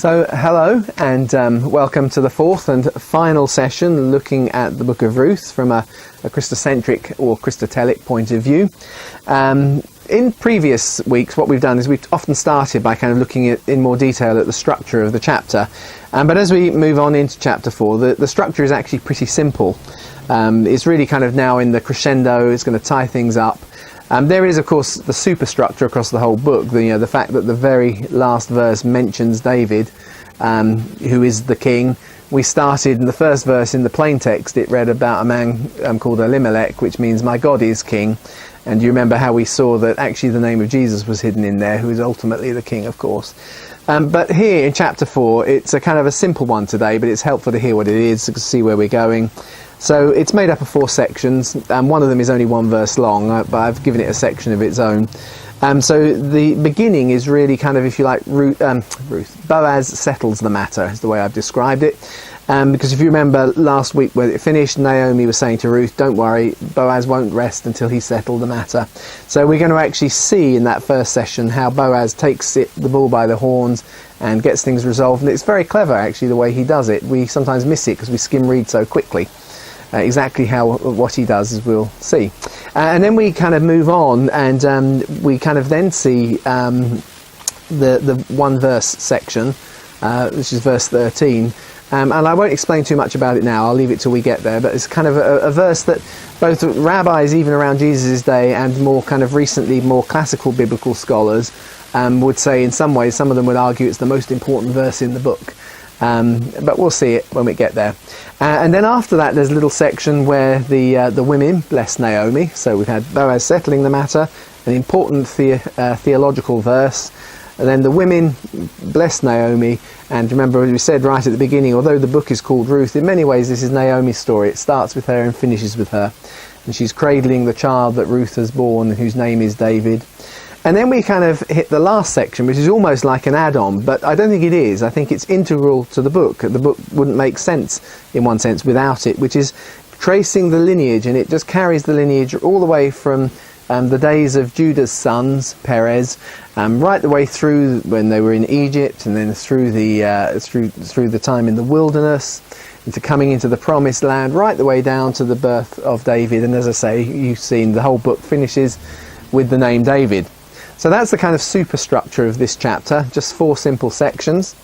So hello and welcome to the fourth and final session looking at the book of Ruth from a Christocentric or Christotelic point of view. In previous weeks what we've done is we've often started by kind of looking at, in more detail at the structure of the chapter, but as we move on into chapter 4 the structure is actually pretty simple. It's really kind of now in the crescendo. It's going to tie things up. There is, of course, the superstructure across the whole book. The fact that the very last verse mentions David, who is the king. We started in the first verse in the plain text. It read about a man called Elimelech, which means my God is king. And you remember how we saw that actually the name of Jesus was hidden in there, who is ultimately the king, of course. But here in chapter 4, it's a kind of a simple one today, but it's helpful to hear what it is, to see where we're going. So it's made up of 4 sections, and one of them is only 1 verse long, but I've given it a section of its own. So the beginning is really kind of, if you like, Ruth. Boaz settles the matter, is the way I've described it. Because if you remember last week when it finished, Naomi was saying to Ruth, don't worry, Boaz won't rest until he's settled the matter. So we're going to actually see in that first session how Boaz takes the bull by the horns and gets things resolved. And it's very clever, actually, the way he does it. We sometimes miss it because we skim read so quickly. Exactly what he does, as we'll see. And then we kind of move on, and we kind of then see the 1 verse section, which is verse 13. And I won't explain too much about it now, I'll leave it till we get there, but it's kind of a verse that both rabbis, even around Jesus' day, and more kind of recently, more classical biblical scholars would say in some ways, some of them would argue it's the most important verse in the book. But we'll see it when we get there. And then after that, there's a little section where the women bless Naomi. So we've had Boaz settling the matter, an important theological verse. And then the women bless Naomi. And remember, as we said right at the beginning, although the book is called Ruth, in many ways this is Naomi's story. It starts with her and finishes with her. And she's cradling the child that Ruth has born, whose name is David. And then we kind of hit the last section, which is almost like an add-on, but I don't think it is. I think it's integral to the book. The book wouldn't make sense, in one sense, without it, which is tracing the lineage, and it just carries the lineage all the way from the days of Judah's sons, Perez, right the way through when they were in Egypt, and then through the time in the wilderness, into coming into the promised land, right the way down to the birth of David. And as I say, you've seen the whole book finishes with the name David. So that's the kind of superstructure of this chapter, just 4 simple sections.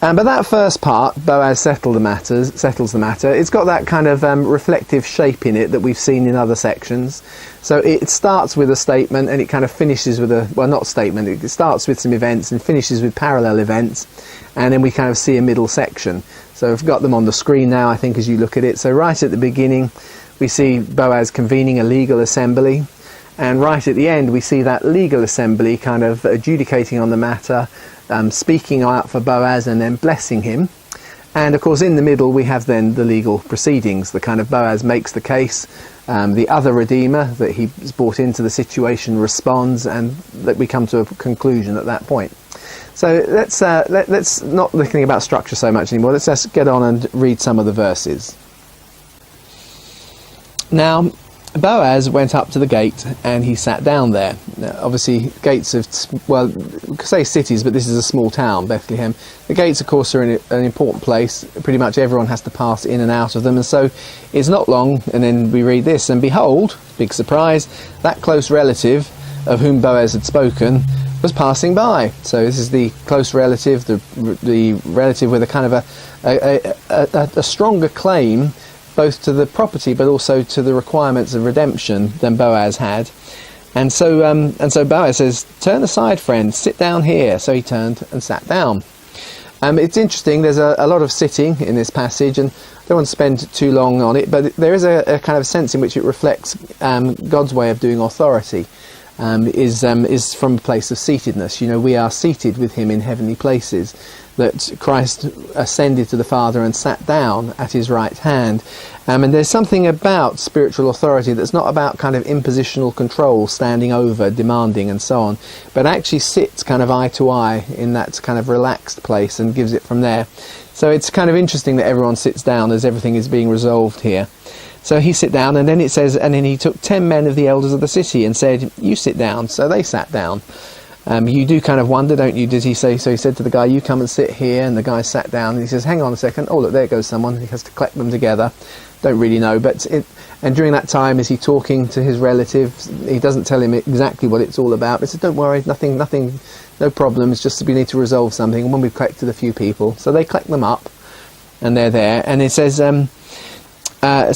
But that first part, Boaz settles the matter, it's got that kind of reflective shape in it that we've seen in other sections. So it starts with a statement and it kind of finishes with it starts with some events and finishes with parallel events, and then we kind of see a middle section. So I've got them on the screen now, I think, as you look at it. So right at the beginning, we see Boaz convening a legal assembly. And right at the end, we see that legal assembly kind of adjudicating on the matter, speaking out for Boaz and then blessing him. And of course, in the middle, we have then the legal proceedings. The kind of Boaz makes the case, the other redeemer that he's brought into the situation responds, and that we come to a conclusion at that point. So let's not thinking about structure so much anymore. Let's just get on and read some of the verses. Now, Boaz went up to the gate and he sat down there. Now, obviously, gates of, well, we could say cities, but this is a small town, Bethlehem. The gates, of course, are in an important place. Pretty much everyone has to pass in and out of them, and so it's not long. And then we read this, and behold, big surprise, that close relative of whom Boaz had spoken was passing by. So this is the close relative, the relative with a kind of a stronger claim, both to the property but also to the requirements of redemption than Boaz had. And so Boaz says, turn aside, friend, sit down here. So he turned and sat down. It's interesting, there's a lot of sitting in this passage, and I don't want to spend too long on it, but there is a kind of sense in which it reflects God's way of doing authority. Is from a place of seatedness. We are seated with him in heavenly places, that Christ ascended to the Father and sat down at his right hand. And there's something about spiritual authority that's not about kind of impositional control, standing over, demanding and so on, but actually sits kind of eye to eye in that kind of relaxed place and gives it from there. So it's kind of interesting that everyone sits down as everything is being resolved here. So he sat down, and then it says, and then he took 10 men of the elders of the city and said, you sit down. So they sat down. You do kind of wonder, don't you? Did he say? So he said to the guy, "You come and sit here," and the guy sat down, and he says, "Hang on a second. Oh, look, there goes someone." He has to collect them together. Don't really know, but and during that time, is he talking to his relatives? He doesn't tell him exactly what it's all about. He says, "Don't worry, nothing, no problem. It's just we need to resolve something." And when we've collected a few people, so they collect them up, and they're there. And it says,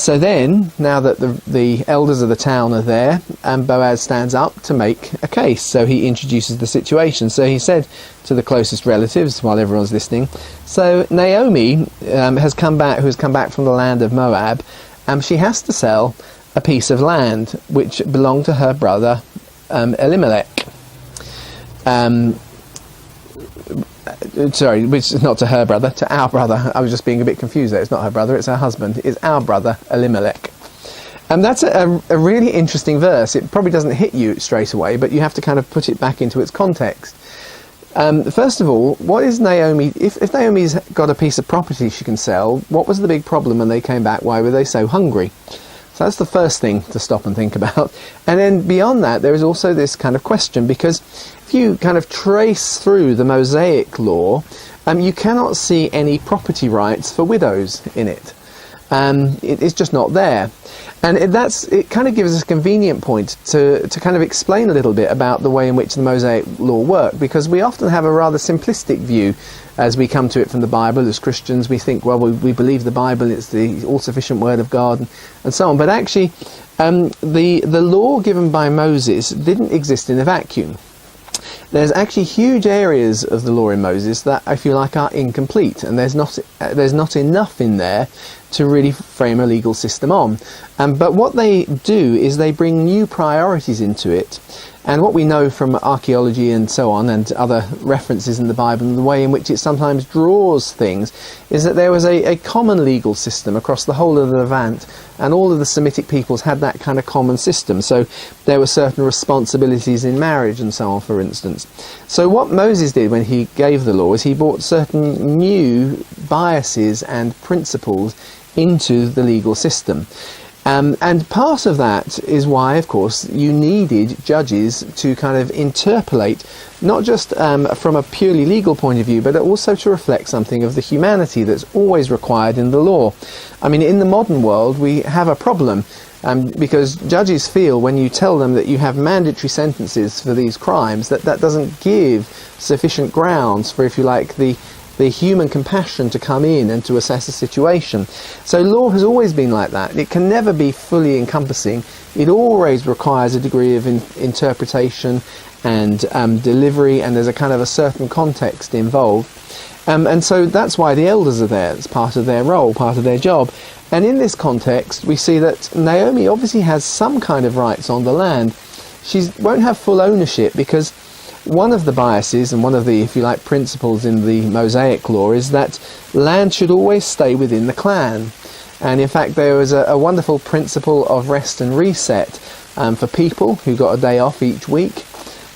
so then, now that the elders of the town are there, Boaz stands up to make a case. So he introduces the situation. So he said to the closest relatives, while everyone's listening, so Naomi has come back from the land of Moab, and she has to sell a piece of land which belonged to her brother Elimelech. Sorry, which is not to her brother, to our brother. I was just being a bit confused there. It's not her brother, it's her husband. It's our brother, Elimelech. And that's a really interesting verse. It probably doesn't hit you straight away, but you have to kind of put it back into its context. First of all, what is Naomi... If Naomi's got a piece of property she can sell, what was the big problem when they came back? Why were they so hungry? So that's the first thing to stop and think about. And then beyond that, there is also this kind of question, because if you kind of trace through the Mosaic law, you cannot see any property rights for widows in it. It's just not there. And it kind of gives us a convenient point to kind of explain a little bit about the way in which the Mosaic law worked, because we often have a rather simplistic view as we come to it from the Bible. As Christians, we think, well, we believe the Bible, it's the all-sufficient word of God, and so on. But actually, the law given by Moses didn't exist in a vacuum. There's actually huge areas of the law in Moses that, if you like, are incomplete, and there's not enough in there to really frame a legal system on. But what they do is they bring new priorities into it. And what we know from archaeology and so on, and other references in the Bible, and the way in which it sometimes draws things, is that there was a common legal system across the whole of the Levant, and all of the Semitic peoples had that kind of common system. So there were certain responsibilities in marriage and so on, for instance. So what Moses did when he gave the law is he brought certain new biases and principles into the legal system. And part of that is why, of course, you needed judges to kind of interpolate, not just from a purely legal point of view, but also to reflect something of the humanity that's always required in the law. I mean, in the modern world, we have a problem, because judges feel when you tell them that you have mandatory sentences for these crimes, that doesn't give sufficient grounds for, if you like, the human compassion to come in and to assess a situation. So law has always been like that. It can never be fully encompassing. It always requires a degree of interpretation and delivery, and there's a kind of a certain context involved. And so that's why the elders are there. It's part of their role, part of their job. And in this context, we see that Naomi obviously has some kind of rights on the land. She won't have full ownership, because one of the biases and one of the, if you like, principles in the Mosaic law is that land should always stay within the clan. And in fact, there was a wonderful principle of rest and reset for people who got a day off each week,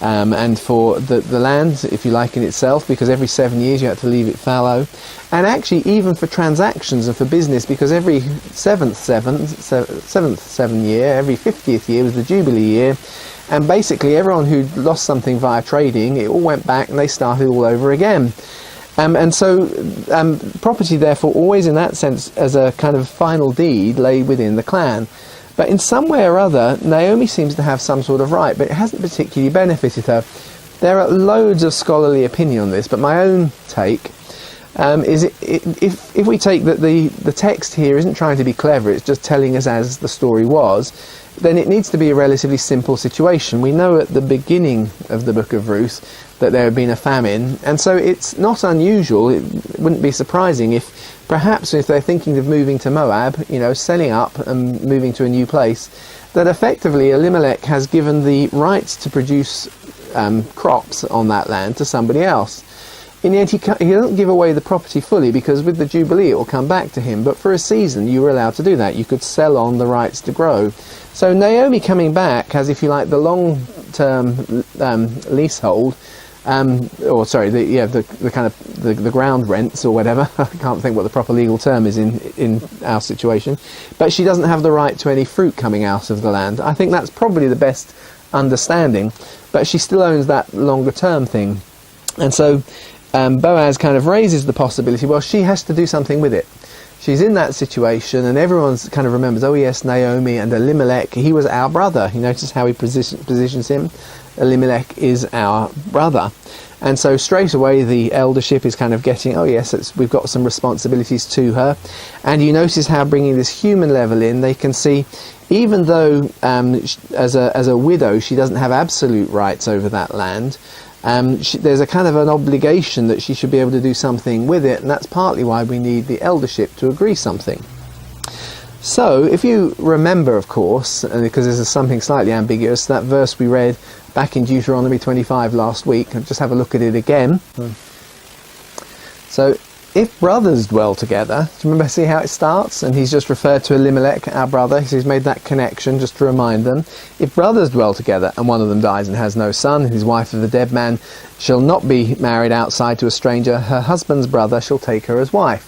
and for the land, if you like, in itself, because every 7 years you had to leave it fallow. And actually even for transactions and for business, because every seventh 7 year, every 50th year was the Jubilee year. And basically everyone who lost something via trading, it all went back and they started all over again. And so property, therefore, always in that sense, as a kind of final deed, lay within the clan. But in some way or other, Naomi seems to have some sort of right, but it hasn't particularly benefited her. There are loads of scholarly opinion on this, but my own take is if we take that the text here isn't trying to be clever, it's just telling us as the story was, then it needs to be a relatively simple situation. We know at the beginning of the book of Ruth that there had been a famine, and so it's not unusual, it wouldn't be surprising if perhaps if they're thinking of moving to Moab, selling up and moving to a new place, that effectively Elimelech has given the rights to produce crops on that land to somebody else. In the end, he doesn't give away the property fully, because with the Jubilee it will come back to him, but for a season you were allowed to do that. You could sell on the rights to grow. So Naomi coming back has, if you like, the long-term leasehold, the ground rents or whatever. I can't think what the proper legal term is in our situation. But she doesn't have the right to any fruit coming out of the land. I think that's probably the best understanding, but she still owns that longer term thing. And so Boaz kind of raises the possibility, well, she has to do something with it. She's in that situation, and everyone's kind of remembers, oh yes, Naomi and Elimelech, he was our brother. You notice how he positions him? Elimelech is our brother. And so straight away the eldership is kind of getting, oh yes, we've got some responsibilities to her. And you notice how bringing this human level in, they can see, even though as a widow she doesn't have absolute rights over that land, there's a kind of an obligation that she should be able to do something with it, and that's partly why we need the eldership to agree something. So if you remember, of course, because this is something slightly ambiguous, that verse we read back in Deuteronomy 25 last week, I'll just have a look at it again. So if brothers dwell together, do you remember, see how it starts? And he's just referred to Elimelech, our brother, so he's made that connection just to remind them. If brothers dwell together and one of them dies and has no son, his wife of the dead man shall not be married outside to a stranger, her husband's brother shall take her as wife.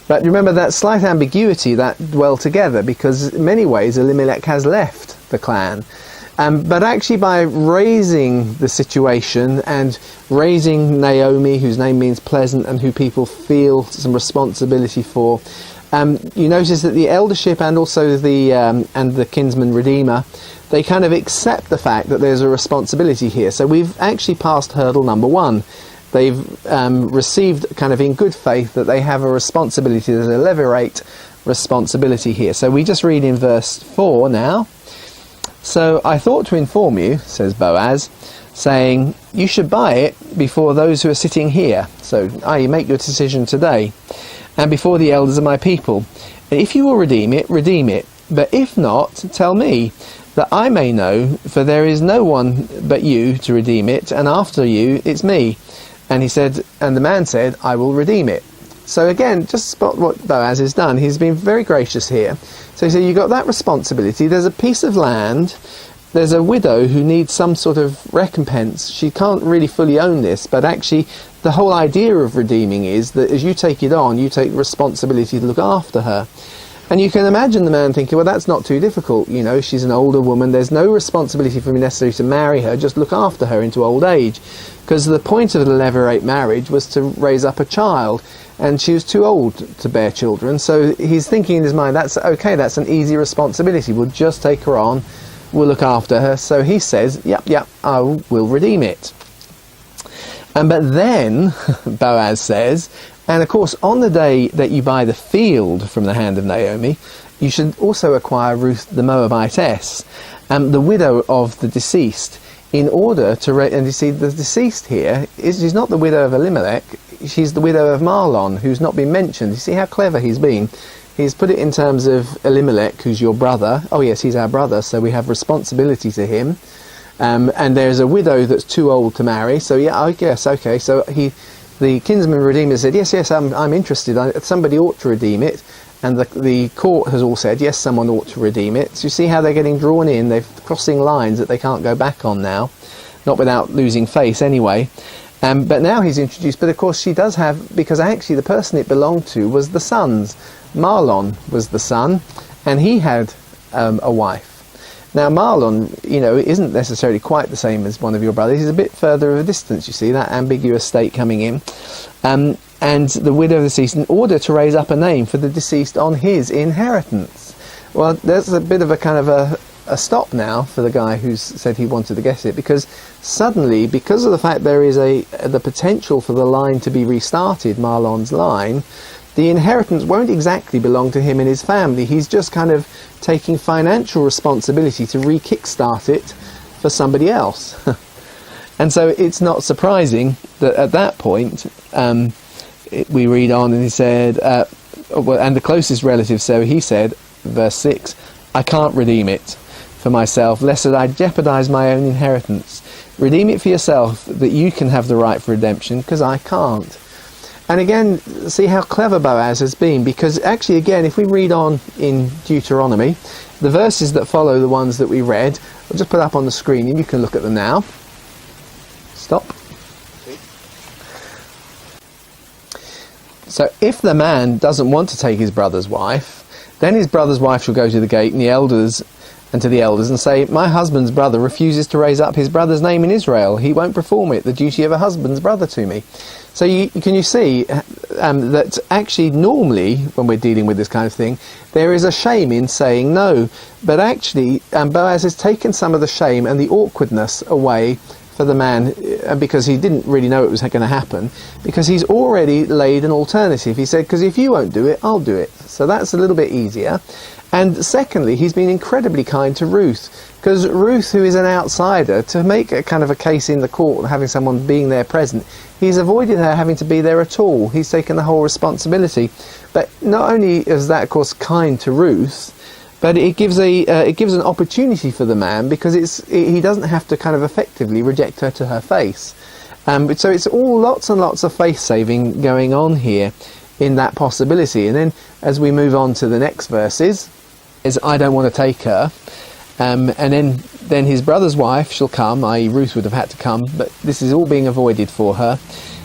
But remember that slight ambiguity, that dwell together, because in many ways Elimelech has left the clan. But actually by raising the situation and raising Naomi, whose name means pleasant and who people feel some responsibility for, you notice that the eldership and also the kinsman redeemer, they kind of accept the fact that there's a responsibility here. So we've actually passed hurdle number one. They've received kind of in good faith that they have a responsibility, there's a levirate responsibility here. So we just read in verse 4 now. So I thought to inform you, says Boaz, saying, you should buy it before those who are sitting here. So you make your decision today, and before the elders of my people. And if you will redeem it, redeem it. But if not, tell me, that I may know, for there is no one but you to redeem it, and after you it's me. And he said, and the man said, I will redeem it. So again, just spot what Boaz has done. He's been very gracious here. So he said, you've got that responsibility. There's a piece of land. There's a widow who needs some sort of recompense. She can't really fully own this, but actually the whole idea of redeeming is that as you take it on, you take responsibility to look after her. And you can imagine the man thinking, well, that's not too difficult. You know, she's an older woman. There's no responsibility for me necessarily to marry her. Just look after her into old age. Because the point of the levirate marriage was to raise up a child. And she was too old to bear children. So he's thinking in his mind, that's okay, that's an easy responsibility. We'll just take her on. We'll look after her. So he says, yep, I will redeem it. But then, Boaz says, and of course, on the day that you buy the field from the hand of Naomi, you should also acquire Ruth the Moabitess, the widow of the deceased, in order to... and you see, the deceased here, she's not the widow of Elimelech, she's the widow of Mahlon, who's not been mentioned. You see how clever he's been? He's put it in terms of Elimelech, who's your brother. Oh yes, he's our brother, so we have responsibility to him. And there's a widow that's too old to marry, so yeah, I guess, okay, so the kinsman redeemer said, yes, I'm interested, somebody ought to redeem it, and the court has all said, yes, someone ought to redeem it. So you see how they're getting drawn in, they're crossing lines that they can't go back on now, not without losing face anyway. But now he's introduced, but of course she does have, because actually the person it belonged to was the sons. Mahlon was the son, and he had a wife. Now Mahlon, isn't necessarily quite the same as one of your brothers. He's a bit further of a distance, you see, that ambiguous state coming in. And the widow of the deceased, in order to raise up a name for the deceased on his inheritance. Well, there's a bit of a kind of a stop now for the guy who's said he wanted to get it, because suddenly, because of the fact there is the potential for the line to be restarted, Mahlon's line, the inheritance won't exactly belong to him and his family. He's just kind of taking financial responsibility to re-kickstart it for somebody else. And so it's not surprising that at that point, we read on and he said, and the closest relative, so he said, verse 6, I can't redeem it for myself, lest I jeopardize my own inheritance. Redeem it for yourself, that you can have the right for redemption, because I can't. And again, see how clever Boaz has been, because actually, again, if we read on in Deuteronomy, the verses that follow the ones that we read, I'll just put up on the screen and you can look at them now. Stop. So if the man doesn't want to take his brother's wife, then his brother's wife shall go to the gate, and the elders and to the elders and say, my husband's brother refuses to raise up his brother's name in Israel. He won't perform it, the duty of a husband's brother to me. So can you see that actually normally when we're dealing with this kind of thing, there is a shame in saying no. But actually Boaz has taken some of the shame and the awkwardness away for the man, because he didn't really know it was going to happen, because he's already laid an alternative. He said, because if you won't do it, I'll do it. So that's a little bit easier. And secondly, he's been incredibly kind to Ruth, because Ruth, who is an outsider, to make a kind of a case in the court, having someone being there present, he's avoided her having to be there at all. He's taken the whole responsibility. But not only is that, of course, kind to Ruth, but it gives an opportunity for the man, because he doesn't have to kind of effectively reject her to her face. So it's all lots and lots of face saving going on here in that possibility. And then as we move on to the next verses, is I don't want to take her. And then his brother's wife shall come, i.e. Ruth would have had to come, but this is all being avoided for her.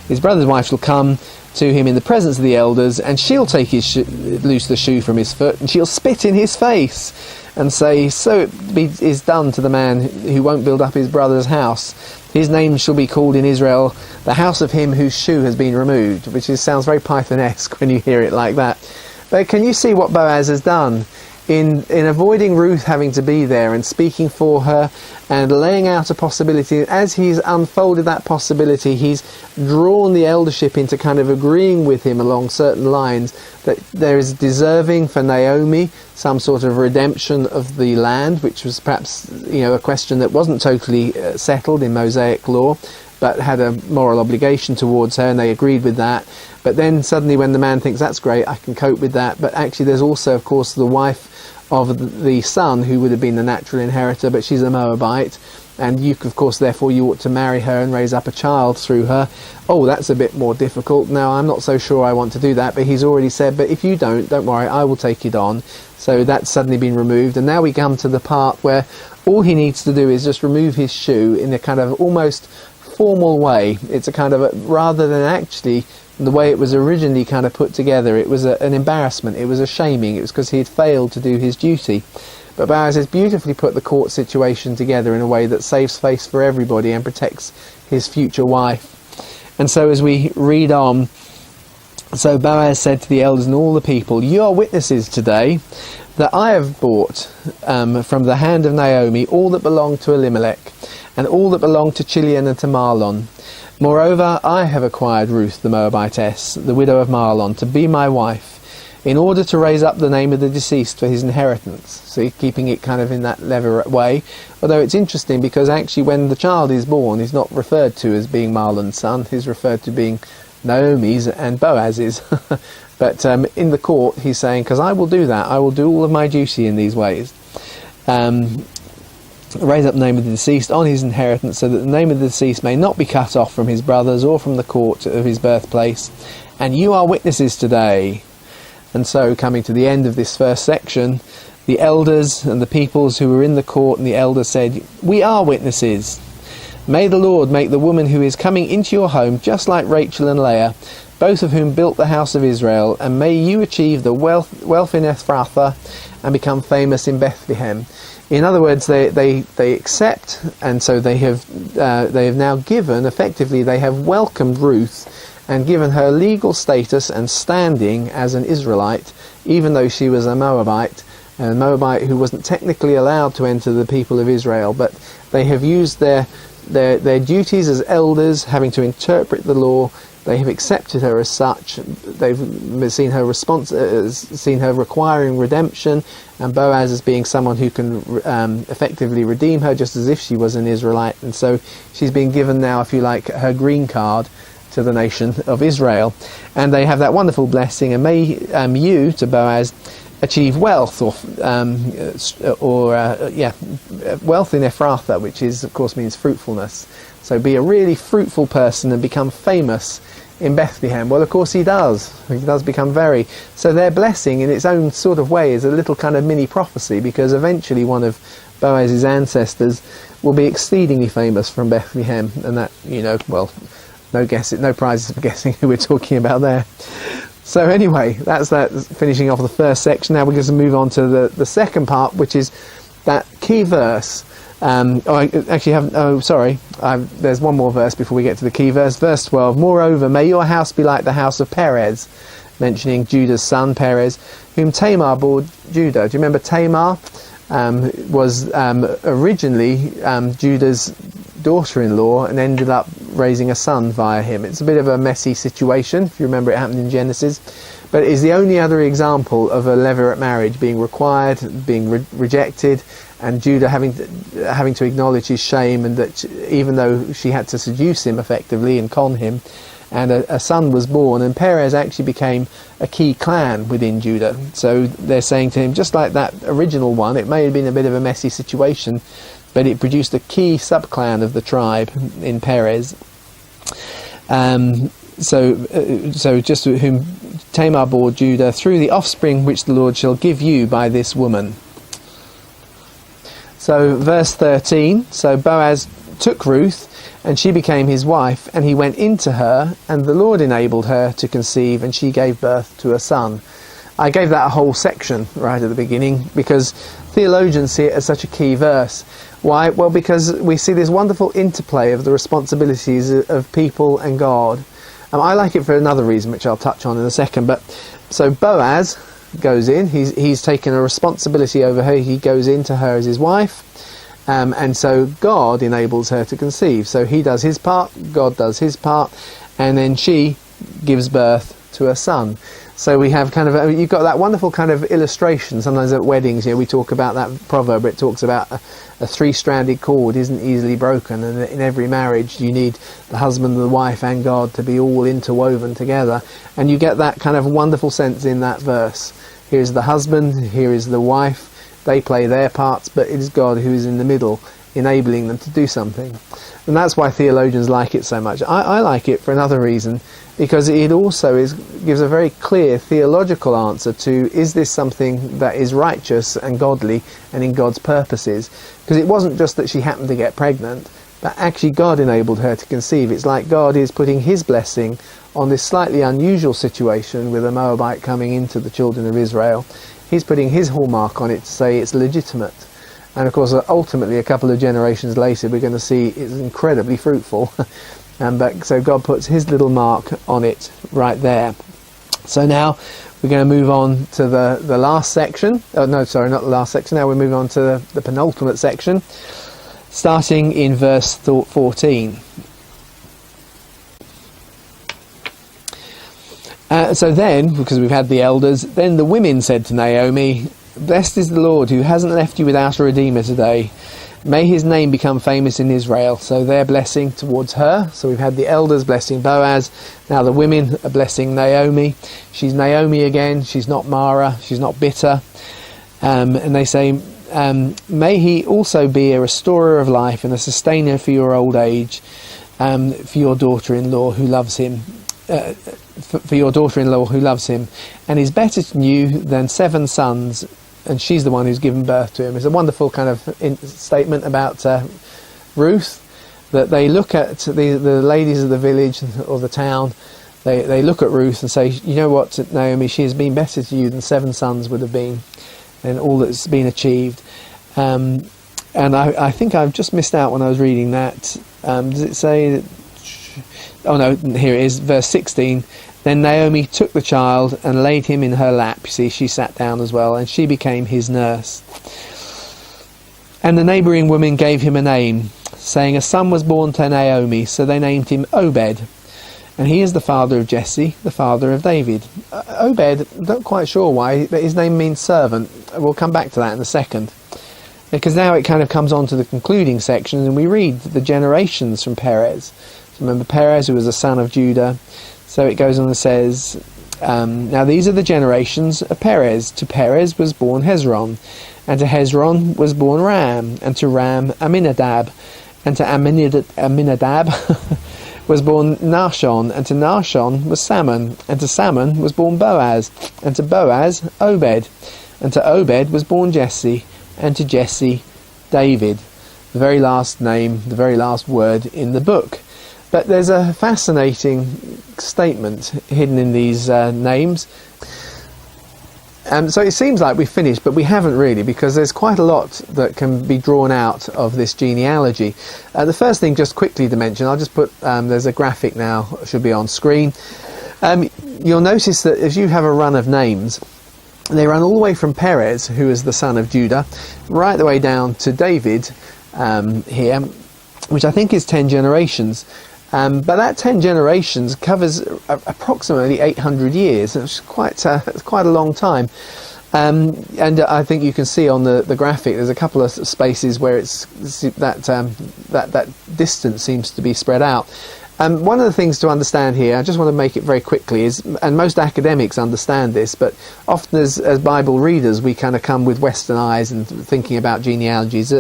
His brother's wife shall come to him in the presence of the elders, and she'll take loose the shoe from his foot, and she'll spit in his face and say, so it is done to the man who won't build up his brother's house. His name shall be called in Israel the house of him whose shoe has been removed, which sounds very Python-esque when you hear it like that. But can you see what Boaz has done? In avoiding Ruth having to be there and speaking for her and laying out a possibility, as he's unfolded that possibility, he's drawn the eldership into kind of agreeing with him along certain lines, that there is deserving for Naomi some sort of redemption of the land, which was perhaps a question that wasn't totally settled in Mosaic law, but had a moral obligation towards her, and they agreed with that. But then suddenly when the man thinks, that's great, I can cope with that, but actually there's also, of course, the wife of the son who would have been the natural inheritor, but she's a Moabite, and you, of course, therefore you ought to marry her and raise up a child through her. Oh, that's a bit more difficult. Now, I'm not so sure I want to do that, but he's already said, but if you don't worry, I will take it on. So that's suddenly been removed, and now we come to the part where all he needs to do is just remove his shoe in a kind of almost formal way. It's a kind of rather than actually the way it was originally kind of put together, it was an embarrassment, it was a shaming, it was because he had failed to do his duty. But Boaz has beautifully put the court situation together in a way that saves face for everybody and protects his future wife. And so as we read on, so Boaz said to the elders and all the people, you are witnesses today that I have bought from the hand of Naomi all that belonged to Elimelech, and all that belonged to Chilion and to Mahlon. Moreover, I have acquired Ruth the Moabitess, the widow of Mahlon, to be my wife, in order to raise up the name of the deceased for his inheritance. So keeping it kind of in that levirate way. Although it's interesting because actually when the child is born, he's not referred to as being Mahlon's son, he's referred to being Naomi's and Boaz's. But in the court he's saying, because I will do that, I will do all of my duty in these ways. Raise up the name of the deceased on his inheritance, so that the name of the deceased may not be cut off from his brothers or from the court of his birthplace. And you are witnesses today. And so, coming to the end of this first section, the elders and the peoples who were in the court and the elders said, we are witnesses. May the Lord make the woman who is coming into your home just like Rachel and Leah, both of whom built the house of Israel, and may you achieve the wealth in Ephrathah and become famous in Bethlehem. In other words, they accept, and so they have now given, effectively they have welcomed Ruth and given her legal status and standing as an Israelite, even though she was a Moabite who wasn't technically allowed to enter the people of Israel. But they have used their duties as elders, having to interpret the law. They have accepted her as such. They've seen her seen her requiring redemption, and Boaz as being someone who can effectively redeem her, just as if she was an Israelite. And so she's been given now, if you like, her green card to the nation of Israel. And they have that wonderful blessing. And may you, to Boaz, achieve wealth, wealth in Ephrathah, which is, of course, means fruitfulness. So be a really fruitful person and become famous in Bethlehem. Well, of course he does. He does become very. So their blessing in its own sort of way is a little kind of mini prophecy, because eventually one of Boaz's ancestors will be exceedingly famous from Bethlehem. And that, no prizes for guessing who we're talking about there. So anyway, that's that, finishing off the first section. Now we're going to move on to the second part, which is that key verse. There's one more verse before we get to the key verse. Verse 12, moreover, may your house be like the house of Perez, mentioning Judah's son Perez, whom Tamar bore Judah. Do you remember Tamar? Was originally Judah's daughter-in-law and ended up raising a son via him. It's a bit of a messy situation, if you remember it happened in Genesis, but it is the only other example of a levirate marriage being required, being rejected, and Judah having to acknowledge his shame, and that even though she had to seduce him effectively and con him, and a son was born, and Perez actually became a key clan within Judah. So they're saying to him, just like that original one, it may have been a bit of a messy situation, but it produced a key sub-clan of the tribe in Perez. So just whom Tamar bore Judah, through the offspring which the Lord shall give you by this woman. So verse 13, so Boaz took Ruth, and she became his wife, and he went into her, and the Lord enabled her to conceive, and she gave birth to a son. I gave that a whole section right at the beginning, because theologians see it as such a key verse. Why? Well, because we see this wonderful interplay of the responsibilities of people and God. I like it for another reason, which I'll touch on in a second. But so Boaz goes in, he's taken a responsibility over her, he goes into her as his wife. And so God enables her to conceive. So he does his part, God does his part, and then she gives birth to a son. So we have kind of, you've got that wonderful kind of illustration. Sometimes at weddings, we talk about that proverb. It talks about a three-stranded cord isn't easily broken, and in every marriage you need the husband, the wife, and God to be all interwoven together. And you get that kind of wonderful sense in that verse. Here's the husband, here is the wife. They play their parts, but it is God who is in the middle, enabling them to do something. And that's why theologians like it so much. I like it for another reason, because it also gives a very clear theological answer to, is this something that is righteous and godly and in God's purposes? Because it wasn't just that she happened to get pregnant, but actually God enabled her to conceive. It's like God is putting his blessing on this slightly unusual situation with a Moabite coming into the children of Israel. He's putting his hallmark on it to say it's legitimate. And of course, ultimately, a couple of generations later, we're going to see it's incredibly fruitful. So God puts his little mark on it right there. So now we're going to move on to the last section. Oh, no, sorry, not the last section. Now we move on to the penultimate section, starting in verse 14. So then, because we've had the elders, then the women said to Naomi, blessed is the Lord who hasn't left you without a redeemer today. May his name become famous in Israel. So their blessing towards her. So we've had the elders blessing Boaz. Now the women are blessing Naomi. She's Naomi again. She's not Mara. She's not bitter. And they say, may he also be a restorer of life and a sustainer for your old age, for your daughter-in-law who loves him. For your daughter-in-law who loves him, and is better to you than 7 sons, and she's the one who's given birth to him. It's a wonderful kind of statement about Ruth, that they look at the ladies of the village or the town, they look at Ruth and say, you know what, Naomi, she has been better to you than 7 sons would have been, and all that's been achieved. And I think I've just missed out when I was reading that. Does it say that? Oh no, here it is, verse 16. Then Naomi took the child and laid him in her lap. You see, she sat down as well, and she became his nurse. And the neighbouring woman gave him a name, saying a son was born to Naomi, so they named him Obed. And he is the father of Jesse, the father of David. Obed, I'm not quite sure why, but his name means servant. We'll come back to that in a second. Because now it kind of comes on to the concluding section, and we read the generations from Perez. Remember Perez, who was a son of Judah. So it goes on and says, now these are the generations of Perez. To Perez was born Hezron, and to Hezron was born Ram, and to Ram Aminadab, and to Aminadab was born Nahshon, and to Nahshon was Salmon, and to Salmon was born Boaz, and to Boaz Obed, and to Obed was born Jesse, and to Jesse David. The very last name, the very last word in the book. But there's a fascinating statement hidden in these names. So it seems like we've finished, but we haven't really, because there's quite a lot that can be drawn out of this genealogy. The first thing, just quickly to mention, I'll just put, there's a graphic now, should be on screen. You'll notice that as you have a run of names, they run all the way from Perez, who is the son of Judah, right the way down to David here, which I think is 10 generations. But that 10 generations covers approximately 800 years. It's quite a long time. And I think you can see on the graphic there's a couple of spaces where it's that distance seems to be spread out. One of the things to understand here, I just want to make it very quickly, is, and most academics understand this, but often as Bible readers we kind of come with Western eyes and thinking about genealogies,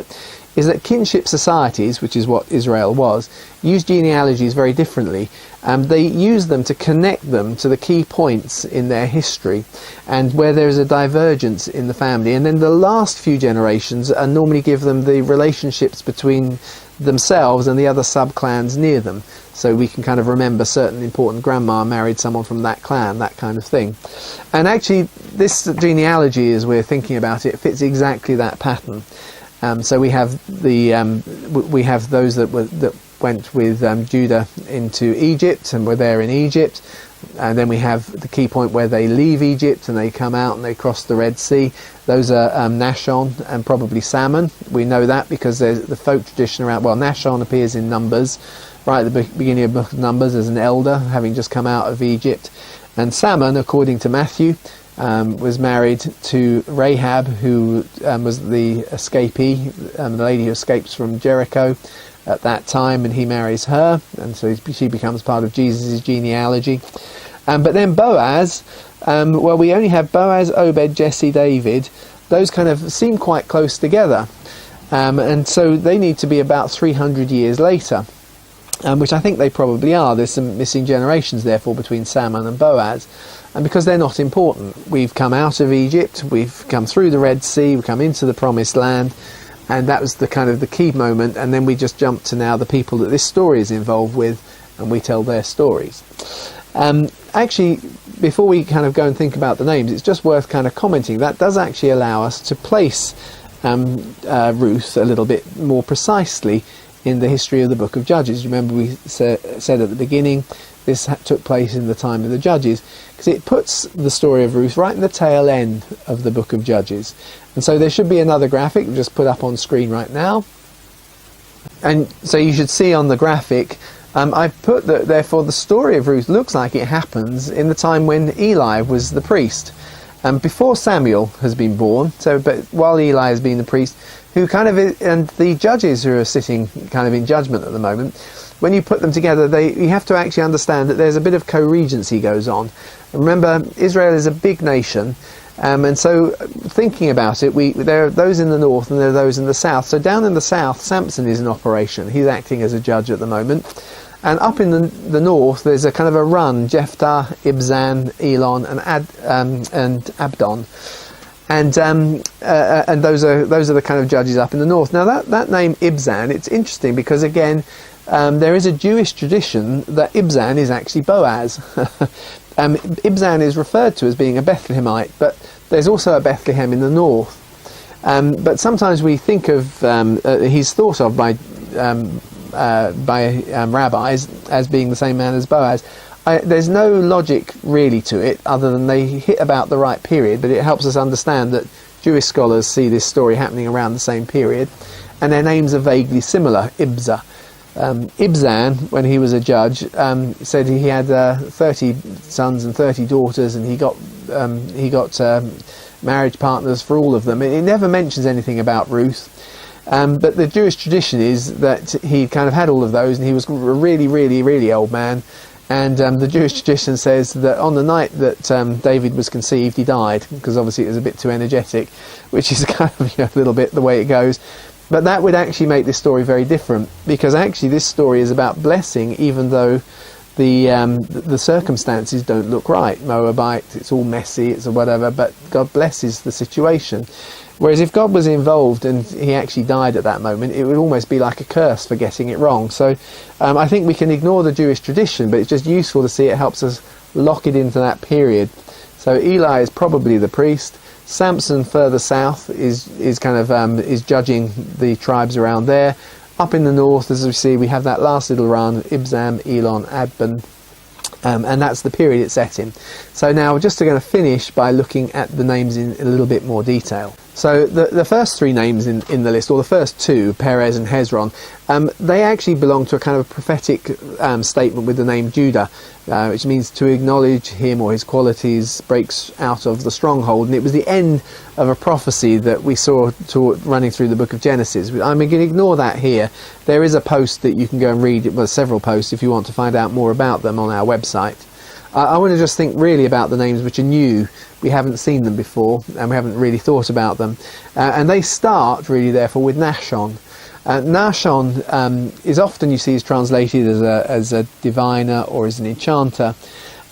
is that kinship societies, which is what Israel was, use genealogies very differently. They use them to connect them to the key points in their history and where there is a divergence in the family. And then the last few generations normally give them the relationships between themselves and the other sub-clans near them. So we can kind of remember certain important grandma married someone from that clan, that kind of thing. And actually this genealogy, as we're thinking about it, fits exactly that pattern. So we have those that went with Judah into Egypt and were there in Egypt, and then we have the key point where they leave Egypt and they come out and they cross the Red Sea. Those are Nashon and probably Salmon. We know that because there's the folk tradition around. Well, Nashon appears in Numbers, right at the beginning of the book of Numbers, as an elder having just come out of Egypt, and Salmon, according to Matthew, was married to Rahab, who was the escapee, the lady who escapes from Jericho at that time, and he marries her, and so she becomes part of Jesus' genealogy. But then Boaz, well, we only have Boaz, Obed, Jesse, David. Those kind of seem quite close together, and so they need to be about 300 years later. Which I think they probably are. There's some missing generations, therefore, between Salmon and Boaz, and because they're not important. We've come out of Egypt, we've come through the Red Sea, we've come into the Promised Land, and that was the kind of the key moment. And then we just jump to now the people that this story is involved with, and we tell their stories. Actually, before we kind of go and think about the names, it's just worth kind of commenting that does actually allow us to place Ruth a little bit more precisely in the history of the book of Judges. Remember we said at the beginning this took place in the time of the Judges, because it puts the story of Ruth right in the tail end of the book of Judges. And so there should be another graphic we'll just put up on screen right now, and so you should see on the graphic I've put that therefore the story of Ruth looks like it happens in the time when Eli was the priest, before Samuel has been born. So but while Eli has been the priest, who kind of, and the judges who are sitting kind of in judgment at the moment, when you put them together, you have to actually understand that there's a bit of co-regency goes on. And remember, Israel is a big nation, and so thinking about it, there are those in the north and there are those in the south. So down in the south, Samson is in operation. He's acting as a judge at the moment. And up in the north, there's a kind of a run: Jephthah, Ibzan, Elon, and Abdon. And those are the kind of judges up in the north. Now that name Ibzan, it's interesting because again there is a Jewish tradition that Ibzan is actually Boaz. Ibzan is referred to as being a Bethlehemite, but there's also a Bethlehem in the north. But sometimes we think of he's thought of by rabbis as being the same man as Boaz. There's no logic really to it other than they hit about the right period, but it helps us understand that Jewish scholars see this story happening around the same period, and their names are vaguely similar. Ibzan, when he was a judge, said he had 30 sons and 30 daughters, and he got marriage partners for all of them. It never mentions anything about Ruth. But the Jewish tradition is that he kind of had all of those, and he was a really, really, really old man. And the Jewish tradition says that on the night that David was conceived, he died, because obviously it was a bit too energetic, which is kind of a little bit the way it goes. But that would actually make this story very different, because actually this story is about blessing, even though the circumstances don't look right. Moabite, it's all messy, it's whatever, but God blesses the situation. Whereas if God was involved and he actually died at that moment, it would almost be like a curse for getting it wrong. So I think we can ignore the Jewish tradition, but it's just useful to see it helps us lock it into that period. So Eli is probably the priest. Samson further south is kind of is judging the tribes around there. Up in the north, as we see, we have that last little run, Ibzan, Elon, Adban, and that's the period it's set in. So now we're just going to finish by looking at the names in a little bit more detail. So the first three names in the list, or the first two, Perez and Hezron, they actually belong to a kind of prophetic statement with the name Judah, which means to acknowledge him or his qualities breaks out of the stronghold. And it was the end of a prophecy that we saw running through the book of Genesis. I'm going to ignore that here. There is a post that you can go and read, well, several posts if you want to find out more about them on our website. I want to just think really about the names which are new. We haven't seen them before and we haven't really thought about them. And they start really therefore with Nahshon. Nahshon is often, you see, is translated as a diviner or as an enchanter.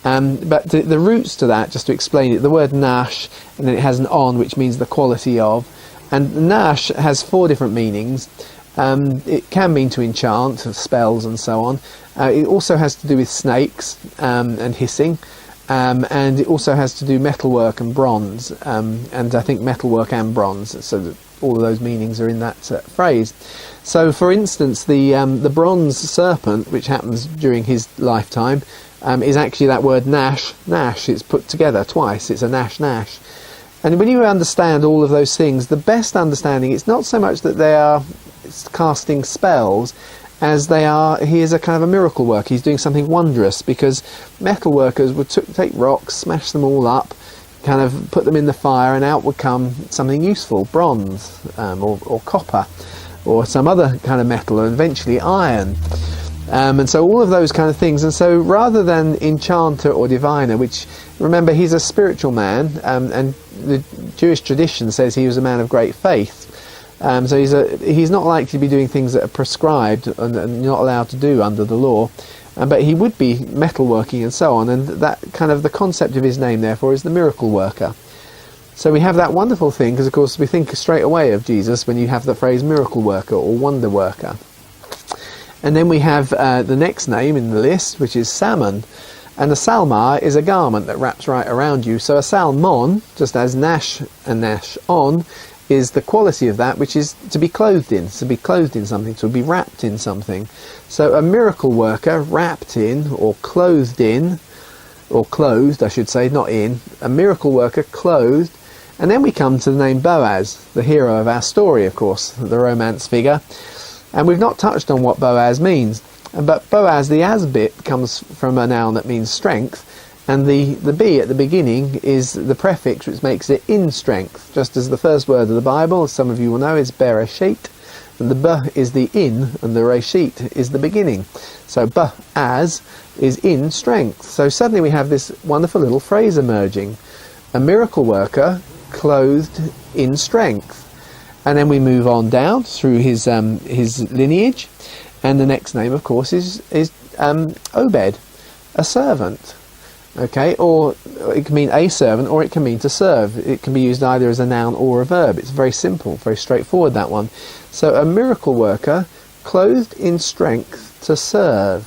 But the roots to that, just to explain it, the word Nash, and then it has an on, which means the quality of. And Nash has four different meanings. It can mean to enchant, spells and so on. It also has to do with snakes and hissing. And it also has to do metalwork and bronze. And I think metalwork and bronze, so that all of those meanings are in that phrase. So, for instance, the bronze serpent, which happens during his lifetime, is actually that word Nash. Nash, it's put together twice. It's a Nash, Nash. And when you understand all of those things, the best understanding, it's not so much that they are casting spells, as he is a kind of a miracle worker. He's doing something wondrous, because metal workers would take rocks, smash them all up, kind of put them in the fire, and out would come something useful, bronze or copper or some other kind of metal, and eventually iron. And so all of those kind of things. And so rather than enchanter or diviner, which, remember, he's a spiritual man, and the Jewish tradition says he was a man of great faith. So he's not likely to be doing things that are prescribed and not allowed to do under the law, but he would be metalworking and so on, and that kind of the concept of his name therefore is the miracle worker. So we have that wonderful thing, because of course we think straight away of Jesus when you have the phrase miracle worker or wonder worker. And then we have the next name in the list, which is Salmon. And a salmar is a garment that wraps right around you. So a salmon, just as Nash and Nash on, is the quality of that which is to be clothed in, to be clothed in something, to be wrapped in something. So a miracle worker wrapped in, or clothed in, or clothed I should say, not in, a miracle worker clothed. And then we come to the name Boaz, the hero of our story, of course, the romance figure. And we've not touched on what Boaz means, but Boaz, the as bit, comes from a noun that means strength. And the B at the beginning is the prefix which makes it in strength, just as the first word of the Bible, as some of you will know, is bereshit, and the B is the in, and the reshit is the beginning. So Boaz is in strength. So suddenly we have this wonderful little phrase emerging, a miracle worker clothed in strength. And then we move on down through his lineage, and the next name, of course, is Obed, a servant. Okay, or it can mean a servant, or it can mean to serve. It can be used either as a noun or a verb. It's very simple, very straightforward, that one. So a miracle worker clothed in strength to serve.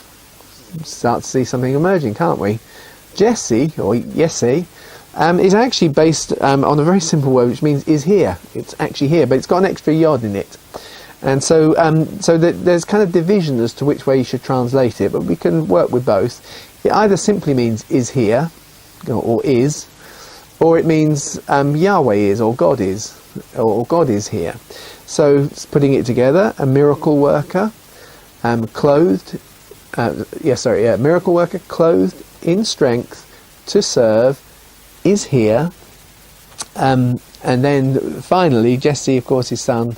Start to see something emerging, can't we? Jesse, or Yesse, is actually based on a very simple word which means is here. It's actually here, but it's got an extra yod in it. And so there's kind of division as to which way you should translate it, but we can work with both. It either simply means is here, or is, or it means Yahweh is, or God is, or God is here. So putting it together, a miracle worker, miracle worker clothed in strength to serve, is here. And then finally, Jesse, of course, his son,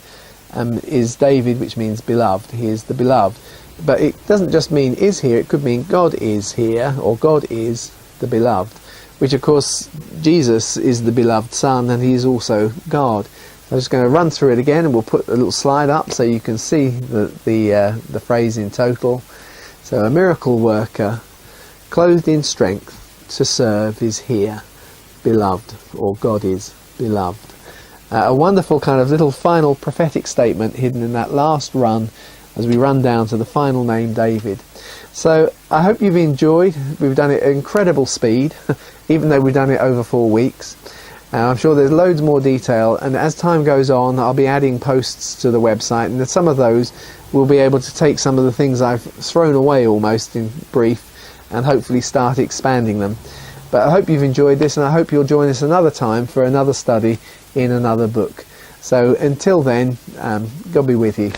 is David, which means beloved. He is the beloved. But it doesn't just mean is here, it could mean God is here, or God is the beloved, which of course Jesus is the beloved Son, and he is also God. I'm just going to run through it again, and we'll put a little slide up so you can see the phrase in total. So a miracle worker clothed in strength to serve is here, beloved, or God is beloved. A wonderful kind of little final prophetic statement hidden in that last run as we run down to the final name, David. So I hope you've enjoyed. We've done it at incredible speed, even though we've done it over 4 weeks. I'm sure there's loads more detail, and as time goes on I'll be adding posts to the website, and some of those will be able to take some of the things I've thrown away almost in brief and hopefully start expanding them. But I hope you've enjoyed this, and I hope you'll join us another time for another study in another book. So until then, God be with you.